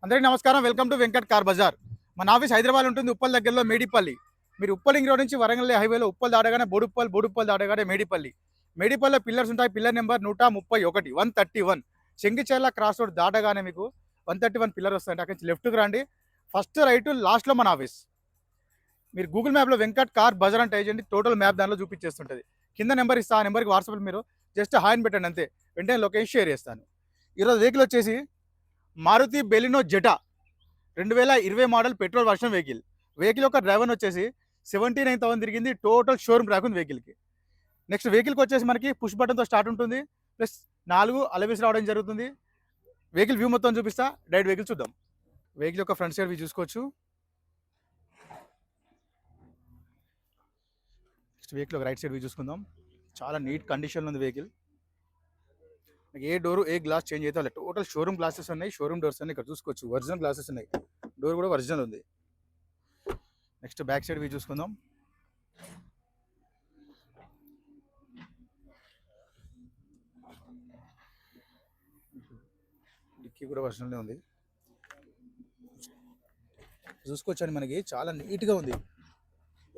అందరికీ నమస్కారం. Welcome to Venkat car bazaar. మన ఆఫీస్ హైదరాబాద్ ఉంటుంది, ఉప్పల్ దగ్గరలో మేడిపల్లి. మీరు ఉప్పల్ రింగ్ రోడ్ నుంచి వరంగల్ హైవేలో ఉప్పల్ దాటగానే బోడుప్పల్ దాటగానే మేడిపల్లి. మేడిపల్లిలో పిల్లర్స్ ఉంటాయి. Pillar number 131 131. Chengicherla cross road దాటగానే మీకు 131 పిల్లర్ వస్తాయండి. అక్కడి నుంచి లెఫ్ట్కి రండి, ఫస్ట్ రైట్, లాస్ట్లో మన ఆఫీస్. మీరు గూగుల్ మ్యాప్లో వెంకట్ కార్ బజార్ అని టైప్ చేయండి, టోటల్ మ్యాప్ దానిలో చూపించేస్తుంటుంది. కింద నెంబర్ ఇస్తా, ఆ నెంబర్కి వాట్సాప్లో మీరు జస్ట్ హాయ్ అని పెట్టండి, అంతే. వెంటనే లొకేషన్ షేర్ చేస్తాను. ఈరోజు వెహికల్ వచ్చేసి Maruti Baleno Zeta 2020 model petrol version vehicle యొక్క డ్రైవర్ వచ్చేసి 79,000 తిరిగింది. టోటల్ షోరూమ్ ట్రాక్ ఉంది వెహికల్కి. నెక్స్ట్ వెహికల్కి వచ్చేసి మనకి పుష్ బటన్తో స్టార్ట్ ఉంటుంది, ప్లస్ 4 అలవీస్ రావడం జరుగుతుంది. వెహికల్ వ్యూ మొత్తం చూపిస్తా, డైరెక్ట్ వెహికల్ చూద్దాం. వెహికల్ యొక్క ఫ్రంట్ సైడ్ వ్యూ చూసుకోవచ్చు. నెక్స్ట్ వెహికల్ ఒక రైట్ సైడ్ వ్యూ చూసుకుందాం. చాలా నీట్ కండిషన్లో ఉంది వెహికల్. ఏ డోరు ఏ గ్లాస్ చేంజ్ అయితే అలా టోటల్ షోరూమ్ గ్లాసెస్ ఉన్నాయి, షోరూమ్ డోర్స్ అన్ని ఇక్కడ చూసుకోవచ్చు. ఒరిజినల్ గ్లాసెస్ ఉన్నాయి, డోర్ కూడా ఒరిజినల్ ఉంది. నెక్స్ట్ బ్యాక్ సైడ్ వ్యూ చూసుకుందాం. డిక్కీ కూడా ఒరిజినల్నే ఉంది, చూసుకోవచ్చండి. మనకి చాలా నీట్గా ఉంది,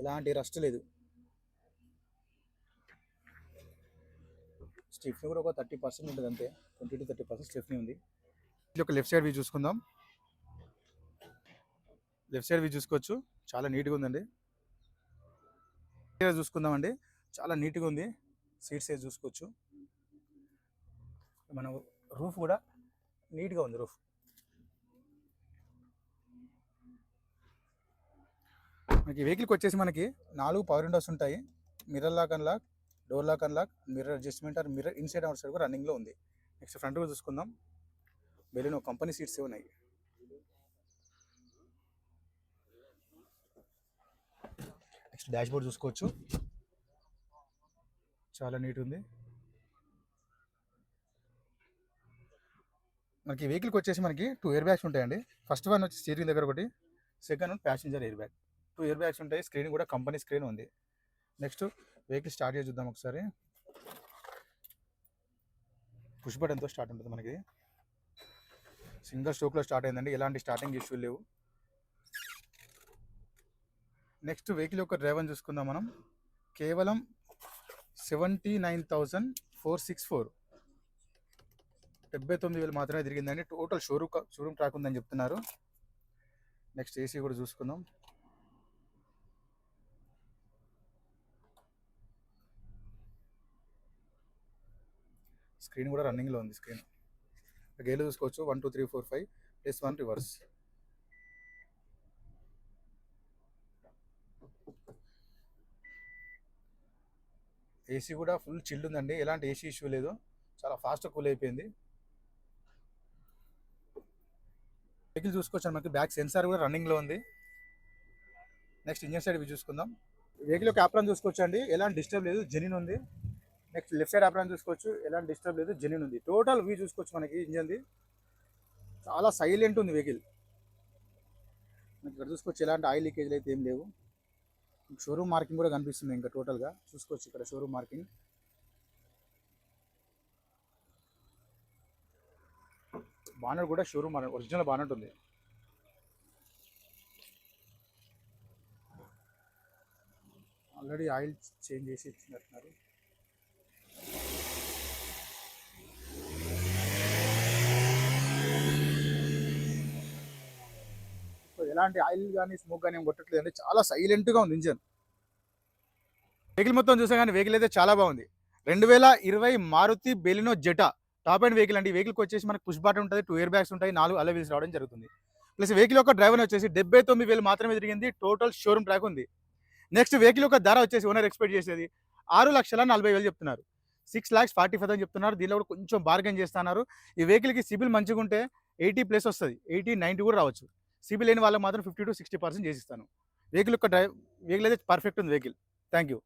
ఎలాంటి రస్ట్ లేదు. స్టెఫ్నీ కూడా ఒక 30% ఉంటుంది, అంతే. 20 to 30% స్టెఫ్నీ ఉంది. ఇది ఒక లెఫ్ట్ సైడ్ వ్యూ చూసుకుందాం. లెఫ్ట్ సైడ్ వ్యూ చూసుకోవచ్చు, చాలా నీట్గా ఉందండి. చూసుకుందామండి, చాలా నీట్గా ఉంది. సీట్ సైజ్ చూసుకోవచ్చు. మన రూఫ్ కూడా నీట్గా ఉంది. రూఫ్ మనకి వెహికల్కి వచ్చేసి మనకి 4 పవర్ విండోస్ ఉంటాయి. Mirror lock unlock, door lock unlock, mirror adjustment or mirror inside outside కూడా రన్నింగ్లో ఉంది. నెక్స్ట్ ఫ్రంట్ కూడా చూసుకుందాం. బెలినో కంపెనీ సీట్స్ ఉన్నాయి. నెక్స్ట్ డాష్ బోర్డ్ చూసుకోవచ్చు, చాలా నీట్ ఉంది. మనకి వెహికల్కి వచ్చేసి మనకి 2 ఎయిర్ బ్యాగ్స్ ఉంటాయండి. ఫస్ట్ వన్ వచ్చి స్టీరింగ్ దగ్గర ఒకటి, second one passenger air bag. 2 air bags ఉంటాయి. స్క్రీన్ కూడా కంపెనీ స్క్రీన్ ఉంది. నెక్స్ట్ వెహికల్ స్టార్ట్ చేసి చూద్దాం ఒకసారి. పుష్ బటన్తో స్టార్ట్ ఉంటుంది. మనకి సింగిల్ స్ట్రోక్లో స్టార్ట్ అయిందండి, ఎలాంటి స్టార్టింగ్ ఇష్యూ లేవు. నెక్స్ట్ వెహికల్ యొక్క డ్రైవర్ చూసుకుందాం మనం. కేవలం 79,464, 79,000 మాత్రమే తిరిగిందండి. టోటల్ షోరూమ్ ట్రాక్ ఉందని చెప్తున్నారు. నెక్స్ట్ ఏసీ కూడా చూసుకుందాం. స్క్రీన్ కూడా రన్నింగ్లో ఉంది. స్క్రీన్ గేర్లు చూసుకోవచ్చు, 1 2 3 4 5 +1 రివర్స్. ఏసీ కూడా ఫుల్ చిల్డ్ ఉందండి, ఎలాంటి ఏసీ ఇష్యూ లేదు. చాలా ఫాస్ట్గా కూల్ అయిపోయింది. వెహికల్ చూసుకోవచ్చు, మనకి బ్యాక్ సెన్సార్ కూడా రన్నింగ్లో ఉంది. నెక్స్ట్ ఇంజన్ సైడ్ చూసుకుందాం. వెహికల్ యొక్క యాప్రాన్ చూసుకోవచ్చు అండి, ఎలాంటి డిస్టర్బ్ లేదు, జెన్యూన్ ఉంది. నెక్స్ట్ లెఫ్ట్ సైడ్ యాప్రాన్ చూసుకోవచ్చు, ఎలాంటి డిస్టర్బ్ లేదు, జెన్యూన్ ఉంది. టోటల్ వ్యూ చూసుకోవచ్చు మనకి ఇంజన్ది. చాలా సైలెంట్ ఉంది వెహికల్. ఇక్కడ చూసుకోవచ్చు, ఎలాంటి ఆయిల్ లీకేజ్లు అయితే ఏం లేవు. షోరూమ్ మార్కింగ్ కూడా కనిపిస్తుంది ఇంకా టోటల్గా చూసుకోవచ్చు. ఇక్కడ షోరూమ్ మార్కింగ్. బానట్ కూడా షోరూమ్ ఒరిజినల్ బానట్ ఉంది. ఆల్రెడీ ఆయిల్ చేంజ్ చేసి ఇచ్చినట్టున్నారు. ఎలాంటి ఆయిల్ కానీ స్మోక్ కానీ ఏం కొట్టట్లేదు అండి, చాలా సైలెంట్గా ఉంది ఇంజన్. వెహికల్ మొత్తం చూసా కానీ వెహికల్ అయితే చాలా బాగుంది. 2020 Maruti Baleno Zeta top end vehicle అండి. వెహికల్కి వచ్చేసి మనకు పుష్ బటన్ ఉంటుంది, 2 ఎయిర్ బ్యాగ్స్ ఉంటాయి, 4 అలై వీల్స్ రావడం జరుగుతుంది. ప్లస్ వెహికల్ యొక్క డ్రైవర్ వచ్చేసి 79,000 మాత్రమే తిరిగింది. టోటల్ షోరూమ్ ట్రాక్ ఉంది. నెక్స్ట్ వెహికల్ యొక్క ధర వచ్చేసి ఓనర్ ఎక్స్పెక్ట్ చేసేది 6,40,000 చెప్తున్నారు. 6,45,000 చెప్తున్నారు. దీనిలో కూడా కొంచెం బార్గెన్ చేస్తున్నారు. ఈ వెహికల్కి సిబిల్ మంచిగా ఉంటే 80+ వస్తుంది, 80 90 కూడా రావచ్చు. సిబిల్ లేని వాళ్ళకి మాత్రం 50 to 60% చేసిస్తాను. వెహికల్ యొక్క వెహికల్ అయితే పర్ఫెక్ట్ ఉంది వెహికల్. Thank you.